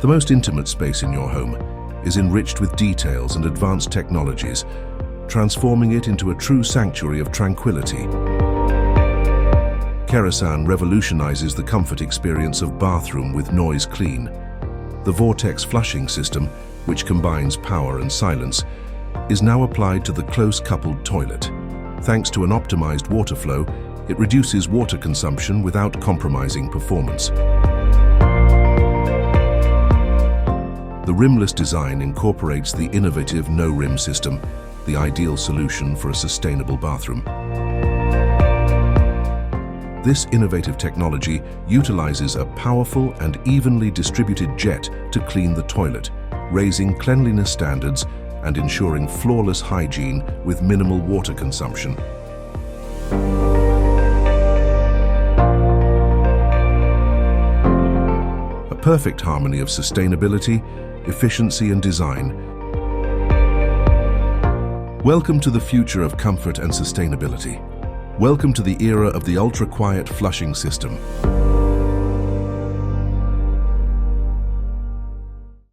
The most intimate space in your home is enriched with details and advanced technologies, transforming it into a true sanctuary of tranquility. Kerasan revolutionizes the comfort experience of bathroom with Noise Clean. The VORTEX flushing system, which combines power and silence, is now applied to the close-coupled toilet. Thanks to an optimized water flow, it reduces water consumption without compromising performance. The rimless design incorporates the innovative no-rim system, the ideal solution for a sustainable bathroom. This innovative technology utilizes a powerful and evenly distributed jet to clean the toilet, raising cleanliness standards and ensuring flawless hygiene with minimal water consumption. A perfect harmony of sustainability, efficiency and design. Welcome to the future of comfort and sustainability. Welcome to the era of the ultra-quiet flushing system.